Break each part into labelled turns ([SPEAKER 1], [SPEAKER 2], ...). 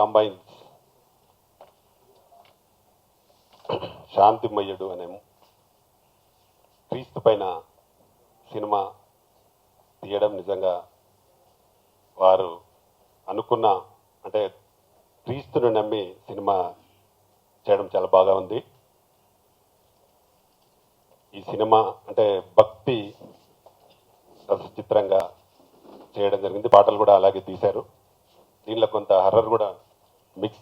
[SPEAKER 1] కాంబైన్స్ శాంతిమయుడు అనే క్రీస్తు పైన సినిమా తీయడం నిజంగా వారు అనుకున్న అంటే క్రీస్తును నమ్మి సినిమా చేయడం చాలా బాగా ఉంది. ఈ సినిమా అంటే భక్తి రస చిత్రంగా చేయడం జరిగింది. పాటలు కూడా అలాగే తీశారు. దీనిలో కొంత హర్రర్ కూడా మిక్స్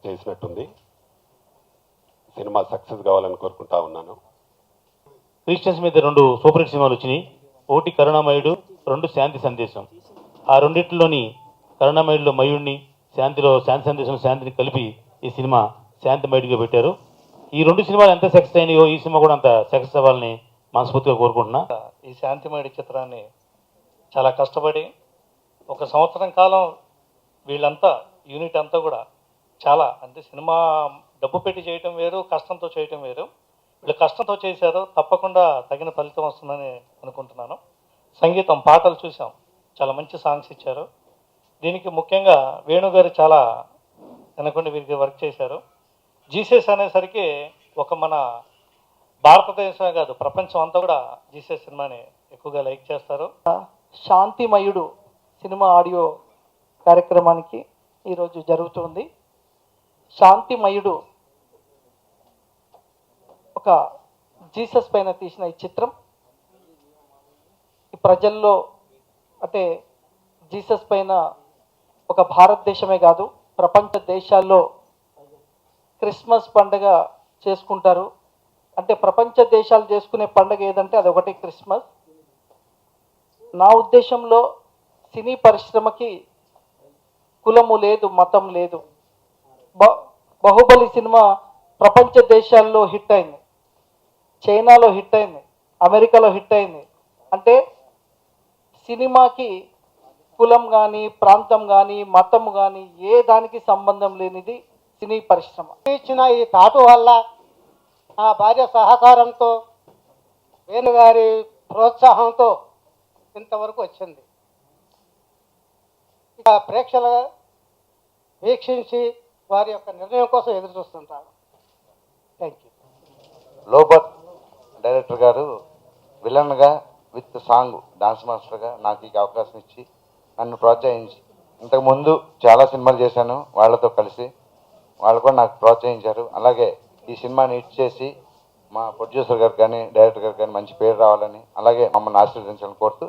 [SPEAKER 1] చేసినట్టుంది. సినిమా సక్సెస్ కావాలని కోరుకుంటా ఉన్నాను.
[SPEAKER 2] క్రిస్టియన్స్ మీద 2 సూపర్ హిట్ సినిమాలు వచ్చినాయి. ఒకటి కరుణామయుడు, 2 శాంతి సందేశం. ఆ రెండిట్లోని కరుణామయుడిలో మయుడిని, శాంతిలో శాంతి సందేశం శాంతిని కలిపి ఈ సినిమా శాంతిమయుడిగా పెట్టారు. ఈ 2 సినిమాలు ఎంత సక్సెస్ అయినాయో ఈ సినిమా కూడా అంత సక్సెస్ అవ్వాలని మనస్ఫూర్తిగా కోరుకుంటున్నా.
[SPEAKER 3] ఈ శాంతిమయుడి చిత్రాన్ని చాలా కష్టపడి 1 సంవత్సరం కాలం వీళ్ళంతా యూనిట్ అంతా కూడా చాలా అంటే సినిమా డబ్బు పెట్టి చేయటం వేరు, కష్టంతో చేయటం వేరు. వీళ్ళు కష్టంతో చేశారు, తప్పకుండా తగిన ఫలితం వస్తుందని అనుకుంటున్నాను. సంగీతం పాటలు చూసాం, చాలా మంచి సాంగ్స్ ఇచ్చారు. దీనికి ముఖ్యంగా వేణుగారు చాలా వెనకుండా వీరికి వర్క్ చేశారు. జీసస్ అనేసరికి ఒక మన భారతదేశమే కాదు ప్రపంచం అంతా కూడా జీసస్ సినిమాని ఎక్కువగా లైక్ చేస్తారు.
[SPEAKER 4] శాంతిమయుడు సినిమా ఆడియో కార్యక్రమానికి ఈరోజు జరుగుతుంది. శాంతిమయుడు ఒక జీసస్ పైన తీసిన ఈ చిత్రం ఈ ప్రజల్లో అంటే జీసస్ పైన ఒక భారతదేశమే కాదు ప్రపంచ దేశాల్లో క్రిస్మస్ పండుగ చేసుకుంటారు. అంటే ప్రపంచ దేశాలు చేసుకునే పండుగ ఏదంటే అదొకటి క్రిస్మస్. నా ఉద్దేశంలో సినీ పరిశ్రమకి కులము లేదు, మతం లేదు. బాహుబలి సినిమా ప్రపంచ దేశాల్లో హిట్ అయింది, చైనాలో హిట్ అయింది, అమెరికాలో హిట్ అయింది. అంటే సినిమాకి కులం కానీ ప్రాంతం కానీ మతం కానీ ఏ దానికి సంబంధం లేనిది సినీ పరిశ్రమ.
[SPEAKER 5] ఇచ్చిన ఈ తాటు వల్ల నా భార్య సహకారంతో వేణుగారి ప్రోత్సాహంతో ఇంతవరకు వచ్చింది. ఇక ప్రేక్షకులు వీక్షించి వారి యొక్క నిర్ణయం కోసం ఎదురు చూస్తుంటారు. Thank you.
[SPEAKER 6] లోబర్ట్ డైరెక్టర్ గారు విలన్గా విత్ సాంగ్ డాన్స్ మాస్టర్గా నాకు ఈ అవకాశం ఇచ్చి నన్ను ప్రోత్సహించి, ఇంతకుముందు చాలా సినిమాలు చేశాను వాళ్ళతో కలిసి, వాళ్ళు కూడా నాకు ప్రోత్సహించారు. అలాగే ఈ సినిమాని హిట్ చేసి మా ప్రొడ్యూసర్ గారు కానీ డైరెక్టర్ గారు కానీ మంచి పేరు రావాలని, అలాగే మమ్మల్ని ఆశీర్వదించాలని కోరుతూ